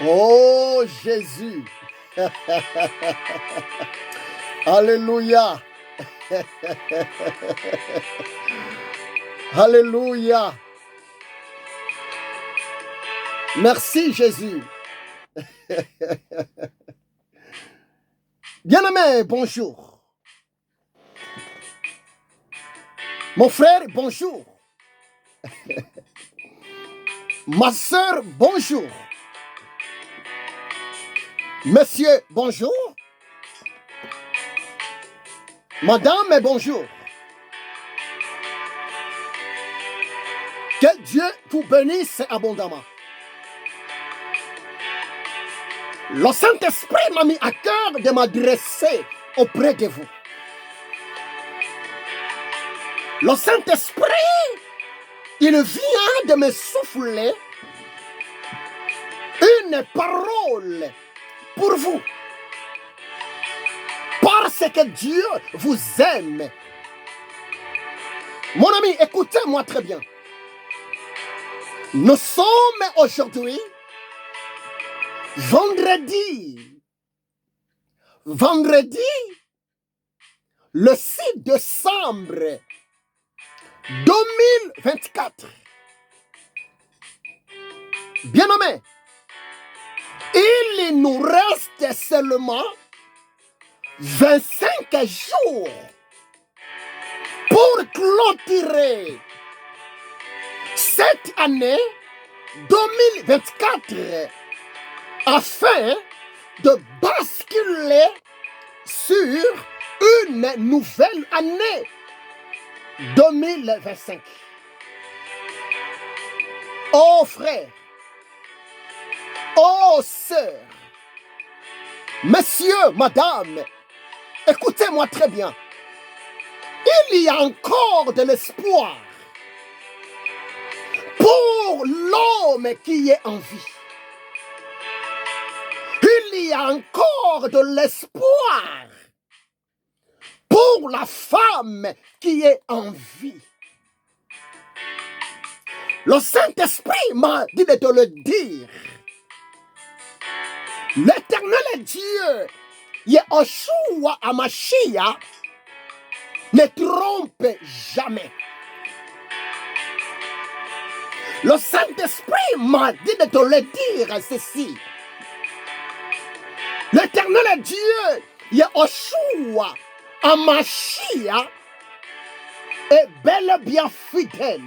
Oh Jésus. Alléluia. Alléluia. Merci Jésus. Bien-aimé, bonjour. Mon frère, bonjour. Ma soeur, bonjour. Monsieur, bonjour. Madame, bonjour. Que Dieu vous bénisse abondamment. Le Saint-Esprit m'a mis à cœur de m'adresser auprès de vous. Le Saint-Esprit, il vient de me souffler une parole pour vous. Parce que Dieu vous aime. Mon ami, écoutez-moi très bien. Nous sommes aujourd'hui vendredi, le 6 décembre 2024. Bien-aimé, il nous reste seulement 25 jours pour clôturer cette année 2024 afin de basculer sur une nouvelle année 2025. Oh frère, oh sœur, messieurs, madame, écoutez-moi très bien. Il y a encore de l'espoir pour l'homme qui est en vie. Il y a encore de l'espoir pour la femme qui est en vie. Le Saint-Esprit m'a dit de te le dire. L'Éternel Dieu, Yeshua HaMashiach, ne trompe jamais. Le Saint-Esprit m'a dit de te le dire ceci. L'Éternel Dieu, Yeshua HaMashiach, est bel et bien fidèle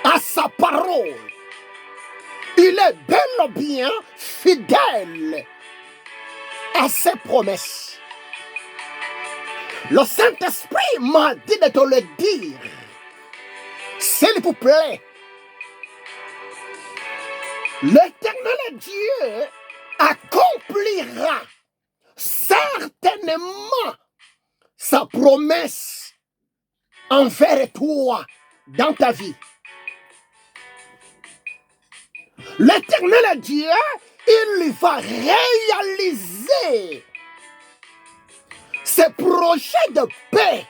à sa parole. Il est bel et bien fidèle à ses promesses. Le Saint-Esprit m'a dit de te le dire. S'il vous plaît, l'Éternel Dieu accomplira certainement sa promesse envers toi dans ta vie. L'Éternel Dieu, il va réaliser ses projets de paix,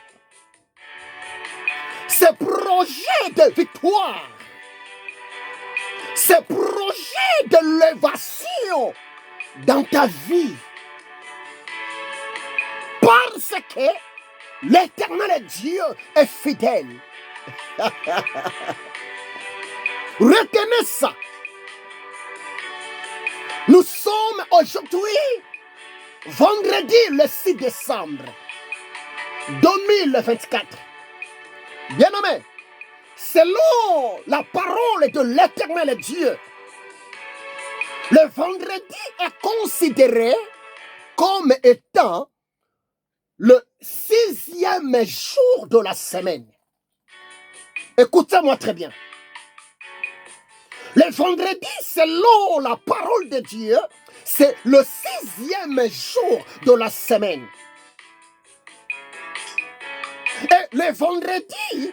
ses projets de victoire, ses projets de l'élévation dans ta vie. Parce que l'Éternel Dieu est fidèle. Retenez ça. Nous sommes aujourd'hui vendredi le 6 décembre 2024. Bien-aimé, selon la parole de l'Éternel Dieu, le vendredi est considéré comme étant le 6e jour de la semaine. Écoutez-moi très bien. Le vendredi, selon la parole de Dieu, c'est le 6e jour de la semaine. Et le vendredi,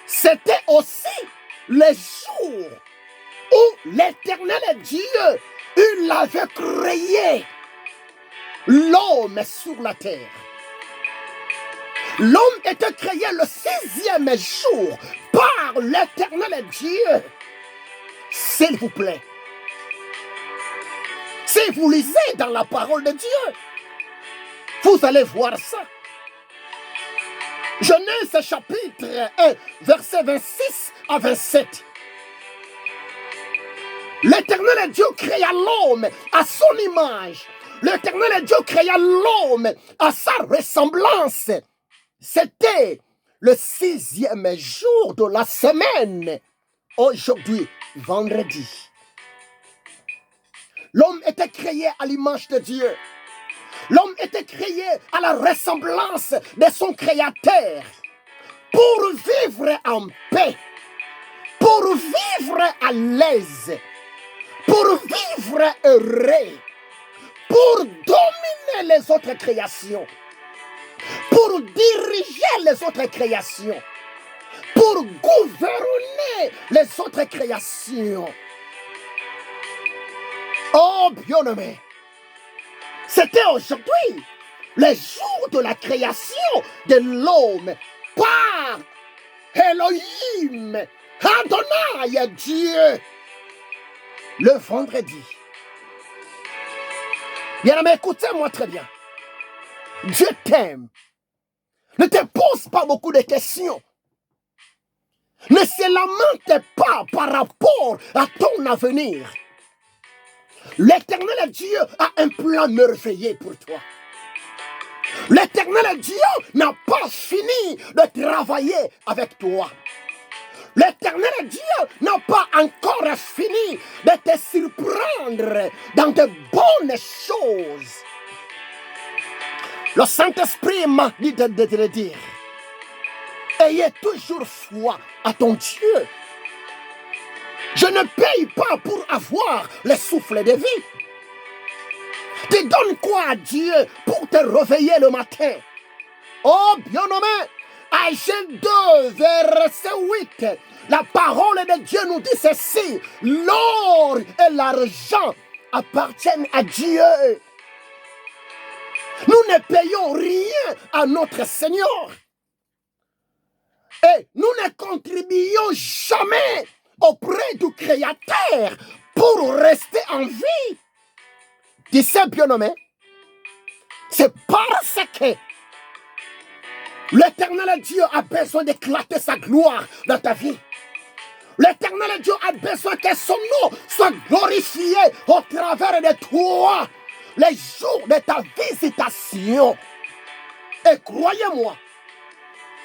c'était aussi le jour où l'Éternel Dieu, il avait créé l'homme sur la terre. L'homme était créé le 6e jour par l'Éternel Dieu. S'il vous plaît, Si vous lisez dans la parole de Dieu, vous allez voir ça. Genèse chapitre 1, verset 26 à 27. L'Éternel Dieu créa l'homme à son image. L'Éternel Dieu créa l'homme à sa ressemblance. C'était le 6e jour de la semaine. Aujourd'hui, vendredi. L'homme était créé à l'image de Dieu. L'homme était créé à la ressemblance de son Créateur pour vivre en paix, pour vivre à l'aise, pour vivre heureux, pour dominer les autres créations, pour diriger les autres créations, pour gouverner les autres créations. Oh, bien-aimé, c'était aujourd'hui le jour de la création de l'homme par Elohim, Adonai, Dieu, le vendredi. Bien-aimé, écoutez-moi très bien. Dieu t'aime. Ne te pose pas beaucoup de questions. Ne se lamente pas par rapport à ton avenir. L'Éternel Dieu a un plan merveilleux pour toi. L'Éternel Dieu n'a pas fini de travailler avec toi. L'Éternel Dieu n'a pas encore fini de te surprendre dans de bonnes choses. Le Saint-Esprit m'a dit de te le dire. Ayez toujours foi à ton Dieu. Je ne paye pas pour avoir le souffle de vie. Tu donnes quoi à Dieu pour te réveiller le matin? Oh, bien-aimé, Agent 2, verset 8, la parole de Dieu nous dit ceci: l'or et l'argent appartiennent à Dieu. Nous ne payons rien à notre Seigneur. Et nous ne contribuons jamais auprès du Créateur pour rester en vie. Tu sais, bien-aimé, c'est parce que l'Éternel Dieu a besoin d'éclater sa gloire dans ta vie. L'Éternel Dieu a besoin que son nom soit glorifié au travers de toi les jours de ta visitation. Et croyez-moi,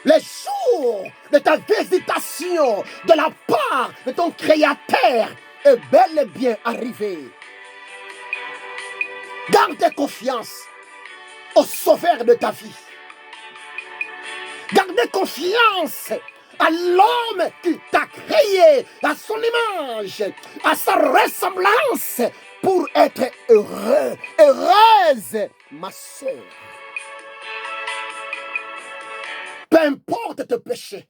les jours de ta visitation de la part de ton Créateur est bel et bien arrivé. Garde confiance au Sauveur de ta vie. Garde confiance à l'homme qui t'a créé à son image, à sa ressemblance, pour être heureux, heureuse, ma soeur. Peu importe tes péchés,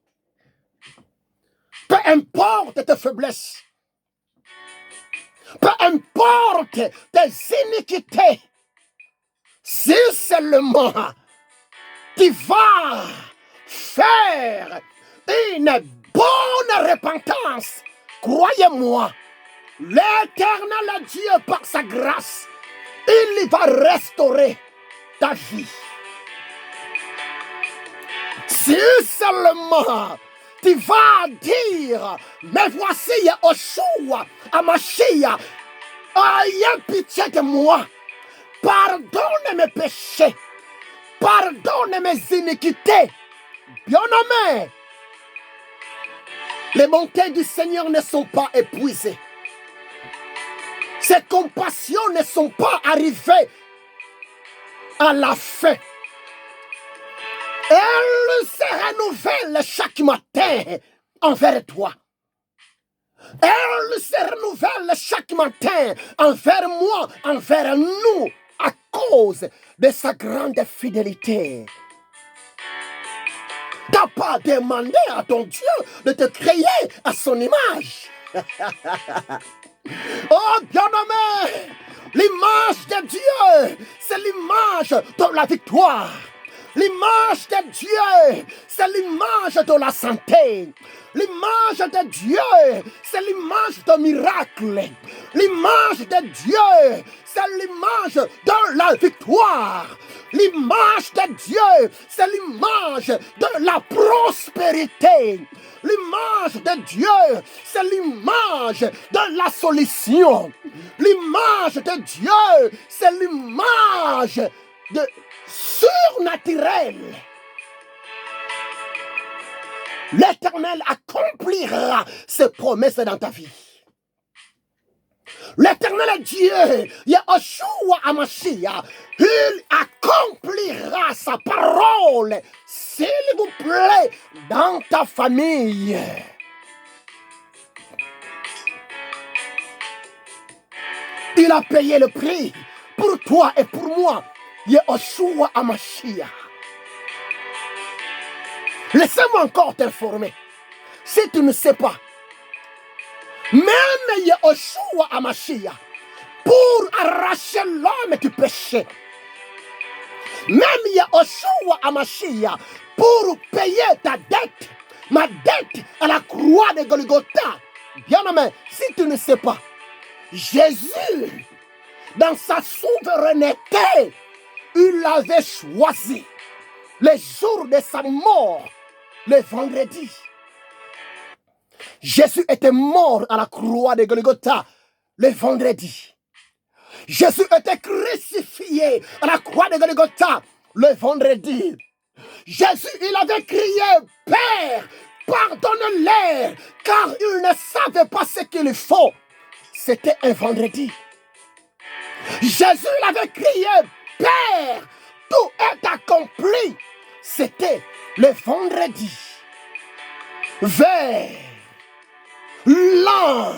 peu importe tes faiblesses, peu importe tes iniquités, si seulement tu vas faire une bonne repentance, croyez-moi, l'Éternel Dieu, par sa grâce, il va restaurer ta vie. Si seulement tu vas dire, mais voici Yeshua, Amashia, ayez pitié de moi, pardonne mes péchés, pardonne mes iniquités. Bien-aimé, les montées du Seigneur ne sont pas épuisées. Ses compassions ne sont pas arrivées à la fin. Elle se renouvelle chaque matin envers toi. Elle se renouvelle chaque matin envers moi, envers nous, à cause de sa grande fidélité. Tu n'as pas demandé à ton Dieu de te créer à son image. Oh, bien-aimé, l'image de Dieu, c'est l'image de la victoire. L'image de Dieu, c'est l'image de la santé. L'image de Dieu, c'est l'image de miracle. L'image de Dieu, c'est l'image de la victoire. L'image de Dieu, c'est l'image de la prospérité. L'image de Dieu, c'est l'image de la solution. L'image de Dieu, c'est l'image de surnaturel. L'Éternel accomplira ses promesses dans ta vie. L'Éternel Dieu, Yahushua Hamashiach, il accomplira sa parole, s'il vous plaît, dans ta famille. Il a payé le prix pour toi et pour moi, Yahushua Hamashiach. Laissez-moi encore t'informer. Si tu ne sais pas, même Yahushua Hamashiach, pour arracher l'homme du péché, même Yahushua Hamashiach, pour payer ta dette, ma dette à la croix de Golgotha. Bien-aimé, si tu ne sais pas, Jésus, dans sa souveraineté, il avait choisi le jour de sa mort, le vendredi. Jésus était mort à la croix de Golgotha le vendredi. Jésus était crucifié à la croix de Golgotha le vendredi. Jésus, il avait crié, Père, pardonne-les, car ils ne savaient pas ce qu'il faut. C'était un vendredi. Jésus, il avait crié, Père, tout est accompli. C'était le vendredi. Vers l'an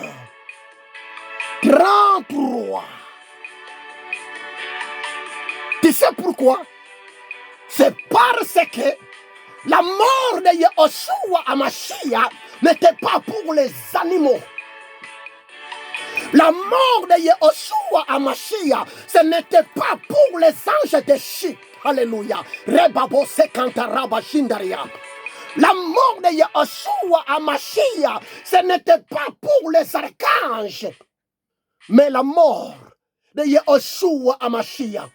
33. Tu sais pourquoi? C'est parce que la mort de Yahushua Hamashiach n'était pas pour les animaux. La mort de Yahushua Hamashiach, ce n'était pas pour les anges déchus. Alléluia. Rebabo sekantara shindaria. La mort de Yahushua Hamashiach, ce n'était pas pour les archanges. Mais la mort de Yahushua Hamashiach,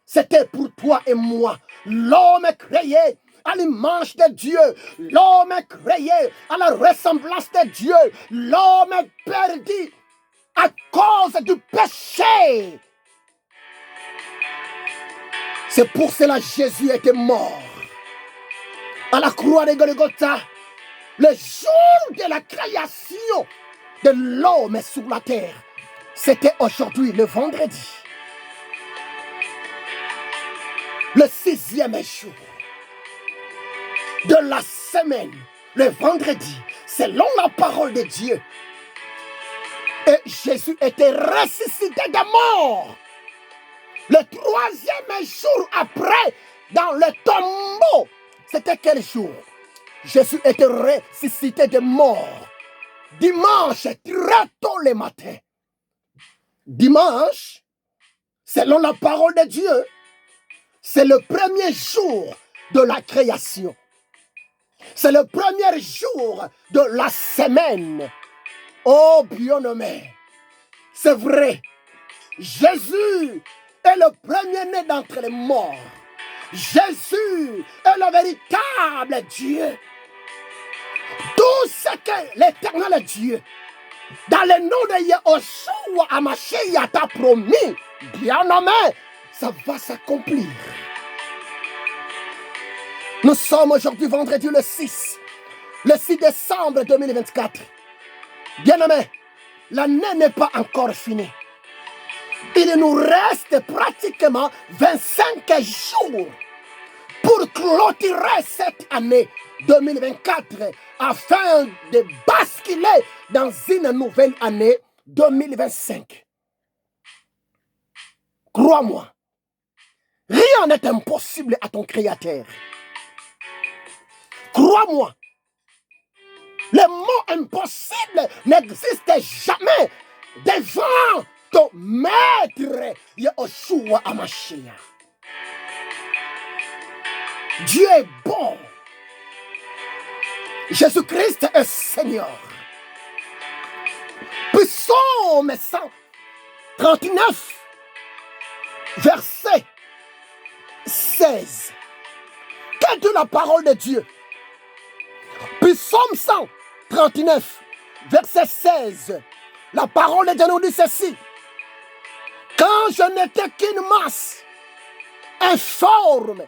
c'était pour toi et moi. L'homme créé à l'image de Dieu. L'homme créé à la ressemblance de Dieu. L'homme perdu à cause du péché. C'est pour cela que Jésus était mort à la croix de Golgotha, le jour de la création de l'homme sur la terre. C'était aujourd'hui, le vendredi, le 6e jour de la semaine, le vendredi, selon la parole de Dieu. Et Jésus était ressuscité de mort. Le 3e jour après, dans le tombeau, c'était quel jour? Jésus était ressuscité de mort. Dimanche, très tôt le matin. Dimanche, selon la parole de Dieu, c'est le premier jour de la création. C'est le premier jour de la semaine. Oh bien-aimé, c'est vrai, Jésus est le premier-né d'entre les morts. Jésus est le véritable Dieu. Tout ce que l'éternel Dieu, dans le nom de Yahushua Hamashiach t'a promis, bien-aimé, ça va s'accomplir. Nous sommes aujourd'hui vendredi le 6 décembre 2024. Bien-aimé, l'année n'est pas encore finie. Il nous reste pratiquement 25 jours pour clôturer cette année 2024 afin de basculer dans une nouvelle année 2025. Crois-moi, rien n'est impossible à ton Créateur. Crois-moi, le mot impossible n'existe jamais devant ton maître Yahushua Hamashiach. Dieu est bon. Jésus-Christ est Seigneur. Psaume 39, verset 16. Quelle est la parole de Dieu? Psaume 139, verset 16. La parole de Dieu nous dit ceci. Quand je n'étais qu'une masse informe,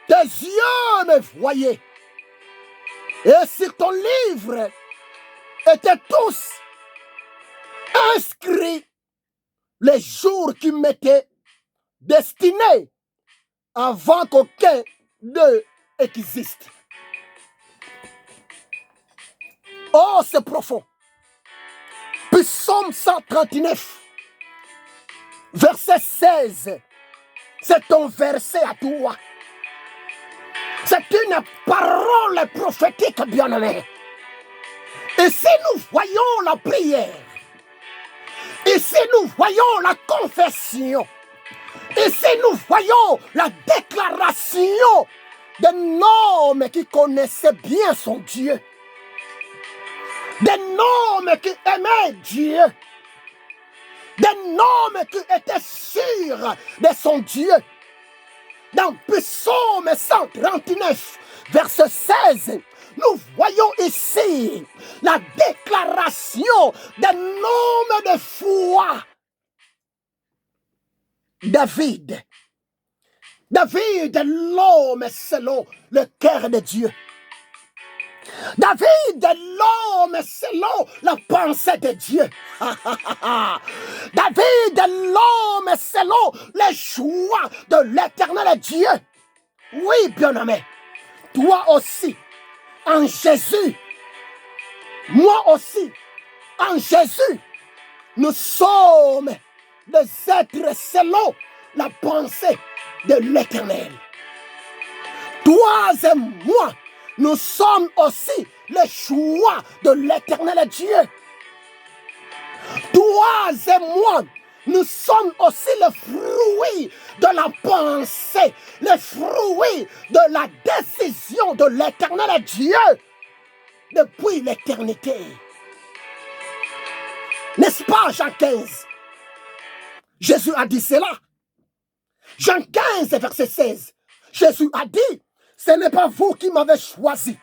tes yeux me voyaient. Et sur ton livre étaient tous inscrits les jours qui m'étaient destinés avant qu'aucun d'eux existe. Oh, c'est profond. Psaume 139, verset 16. C'est ton verset à toi. C'est une parole prophétique, bien-aimé. Et si nous voyons la prière, et si nous voyons la confession, et si nous voyons la déclaration d'un homme qui connaissait bien son Dieu, d'un homme qui aimait Dieu, d'un homme qui était sûr de son Dieu. Dans Psaume 139, verset 16, nous voyons ici la déclaration d'un homme de foi. David, l'homme selon le cœur de Dieu. David, l'homme selon la pensée de Dieu. David, l'homme selon les choix de l'éternel Dieu. Oui, bien-aimé, toi aussi, en Jésus, moi aussi, en Jésus, nous sommes des êtres selon la pensée de l'éternel. Toi et moi, nous sommes aussi les choix de l'éternel Dieu. Toi et moi, nous sommes aussi le fruit de la pensée, le fruit de la décision de l'éternel Dieu depuis l'éternité. N'est-ce pas, Jean 15? Jésus a dit cela. Jean 15, verset 16. Jésus a dit, ce n'est pas vous qui m'avez choisi.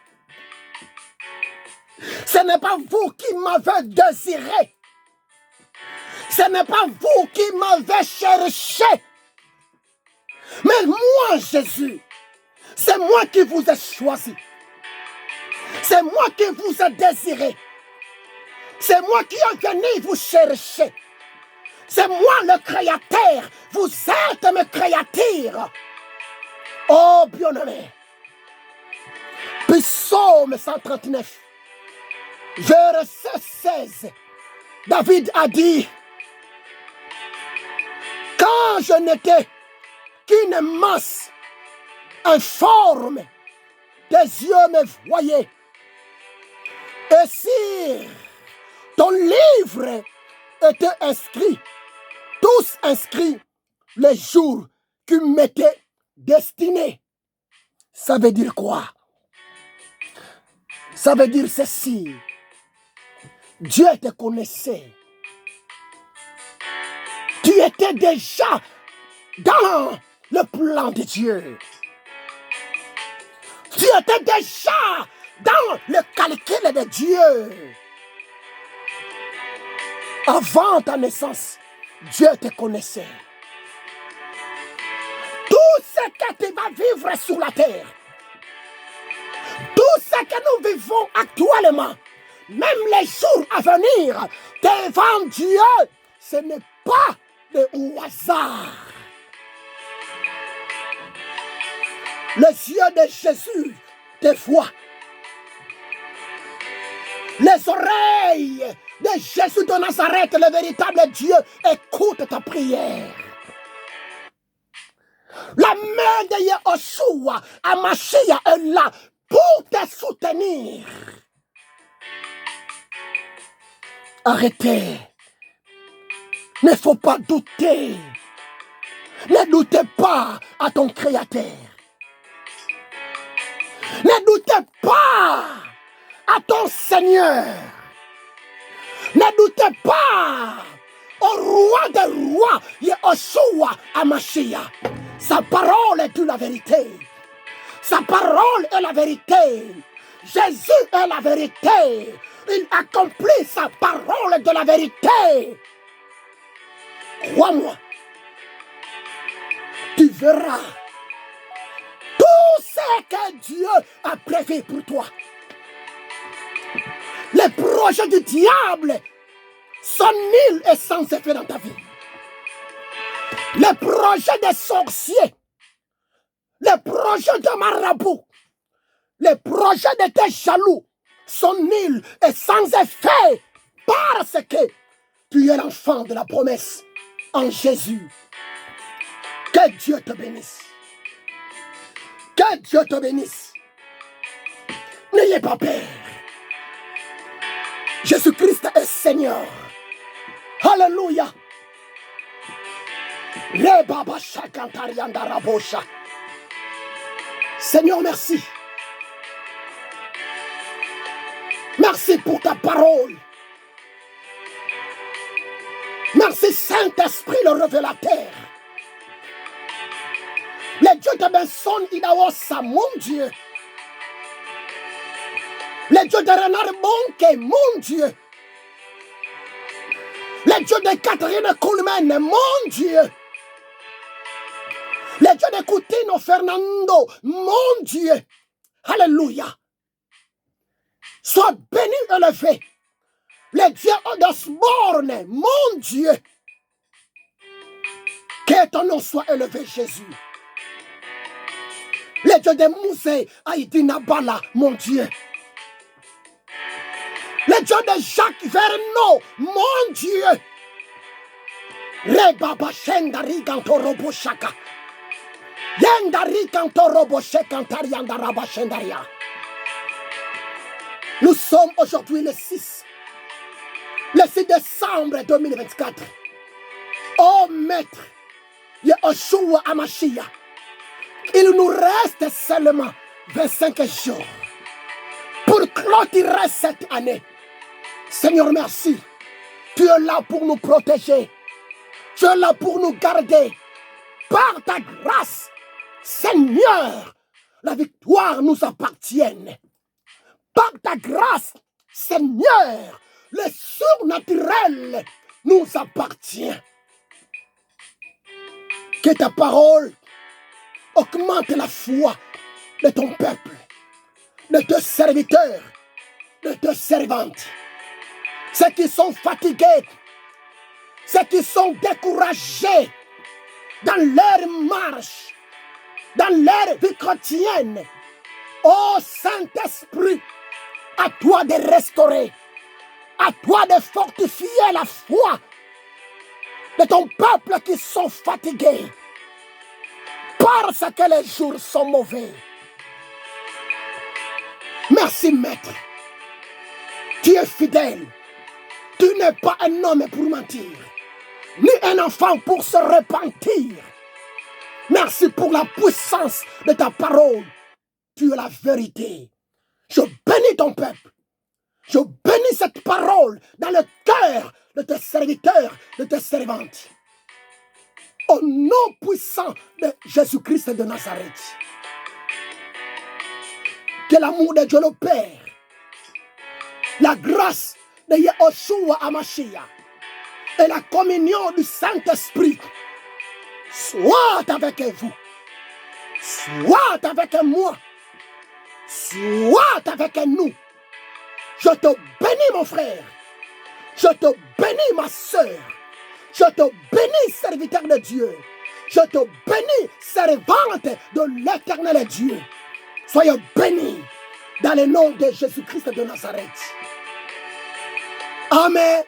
Ce n'est pas vous qui m'avez désiré. Ce n'est pas vous qui m'avez cherché. Mais moi, Jésus, c'est moi qui vous ai choisi. C'est moi qui vous ai désiré. C'est moi qui ai venu vous chercher. C'est moi le créateur. Vous êtes mes créatures. Oh, bien-aimé. Psaume 139, verset 16. David a dit, quand je n'étais qu'une masse informe, tes yeux me voyaient. Et si ton livre était inscrit, tous inscrits, les jours qui m'étaient destinés. Ça veut dire quoi? Ça veut dire ceci. Dieu te connaissait. Tu étais déjà dans le plan de Dieu. Tu étais déjà dans le calcul de Dieu. Avant ta naissance, Dieu te connaissait. Tout ce que tu vas vivre sur la terre, tout ce que nous vivons actuellement, même les jours à venir, devant Dieu, ce n'est pas de hasard. Les yeux de Jésus te voient. Les oreilles de Jésus de Nazareth, le véritable Dieu, écoute ta prière. La main de Yahushua, Amashia, est là pour te soutenir. Arrêtez. Il ne faut pas douter. Ne doutez pas à ton Créateur. Ne doutez pas à ton Seigneur. Ne doutez pas au roi roi des rois, Yehoshua Hamashiach. Sa parole est la vérité. Sa parole est la vérité. Jésus est la vérité. Il accomplit sa parole de la vérité. Crois-moi, tu verras tout ce que Dieu a prévu pour toi. Les projets du diable sont nuls et sans effet dans ta vie. Les projets des sorciers, les projets de marabouts, les projets de tes jaloux sont nuls et sans effet parce que tu es l'enfant de la promesse en Jésus. Que Dieu te bénisse. Que Dieu te bénisse. N'ayez pas peur. Jésus-Christ est Seigneur. Alléluia. Seigneur, merci. Merci pour ta parole. Merci Saint-Esprit, le révélateur. Le Dieu de Benson Idaosa, mon Dieu. Le Dieu de Renard Bonke, mon Dieu. Le Dieu de Catherine Coleman, mon Dieu. Le Dieu de Coutinho Fernando, mon Dieu. Alléluia. Sois béni et élevé. Le Dieu d'Osborne, mon Dieu. Que ton nom soit élevé, Jésus. Le Dieu de Mousset, Haïti Nabala, mon Dieu. Le Dieu de Jacques Verneau, mon Dieu. Rebaba Shendari Gantorobo Shaka. Yendari Gantorobo Shekantariandaraba Shendaria. Nous sommes aujourd'hui le 6 décembre 2024. Oh Maître, Yehoshua Hamashiach, il nous reste seulement 25 jours pour clôturer cette année. Seigneur, merci. Tu es là pour nous protéger. Tu es là pour nous garder. Par ta grâce, Seigneur, la victoire nous appartient. Par ta grâce, Seigneur, le surnaturel nous appartient. Que ta parole augmente la foi de ton peuple, de tes serviteurs, de tes servantes. Ceux qui sont fatigués, ceux qui sont découragés dans leur marche, dans leur vie quotidienne. Ô Saint-Esprit, à toi de restaurer, à toi de fortifier la foi de ton peuple qui sont fatigués parce que les jours sont mauvais. Merci Maître, tu es fidèle, tu n'es pas un homme pour mentir, ni un enfant pour se repentir. Merci pour la puissance de ta parole, tu es la vérité. Je bénis ton peuple. Je bénis cette parole dans le cœur de tes serviteurs, de tes servantes. Au nom puissant de Jésus-Christ de Nazareth. Que l'amour de Dieu le Père, la grâce de Yehoshua Hamashiach et la communion du Saint-Esprit soit avec vous, soit avec moi, soit avec nous. Je te bénis mon frère, je te bénis ma soeur, je te bénis serviteur de Dieu, je te bénis servante de l'éternel Dieu. Soyez bénis dans le nom de Jésus-Christ de Nazareth. Amen,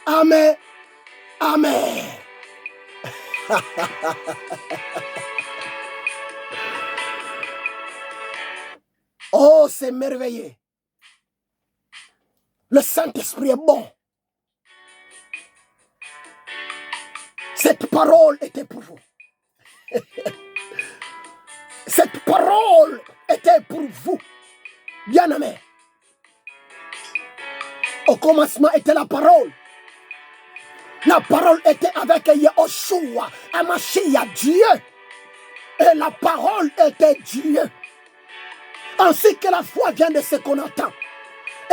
amen, amen. Oh, c'est merveilleux. Le Saint-Esprit est bon. Cette parole était pour vous. Cette parole était pour vous, bien-aimés. Au commencement était la parole. La parole était avec Yahushua, Amashia, Dieu. Et la parole était Dieu. Ainsi que la foi vient de ce qu'on entend.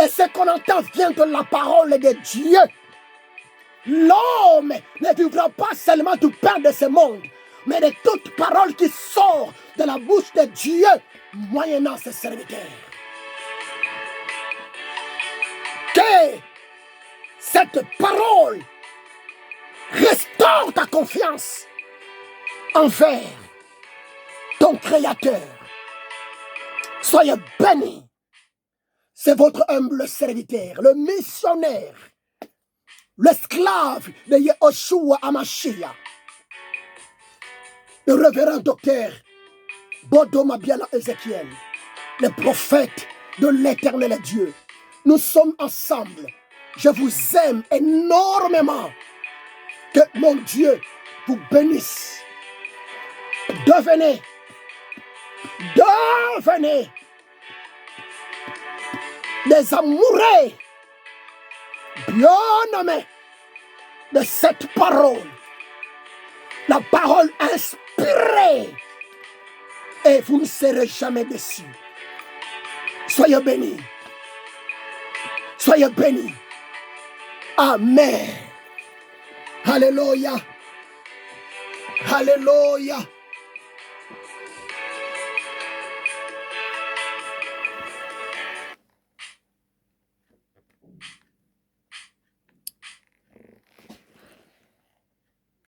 Et ce qu'on entend vient de la parole de Dieu. L'homme ne vivra pas seulement du pain de ce monde, mais de toute parole qui sort de la bouche de Dieu, moyennant ses serviteurs. Que cette parole restaure ta confiance envers ton Créateur. Soyez bénis. C'est votre humble serviteur, le missionnaire, l'esclave de Yahushua Amashia, le révérend docteur Bodo Mabiala Ézéchiel, le prophète de l'éternel Dieu. Nous sommes ensemble. Je vous aime énormément. Que mon Dieu vous bénisse. Devenez des amoureux bien-aimés de cette parole. La parole inspirée. Et vous ne serez jamais déçus. Soyez bénis. Soyez bénis. Amen. Alléluia. Alléluia.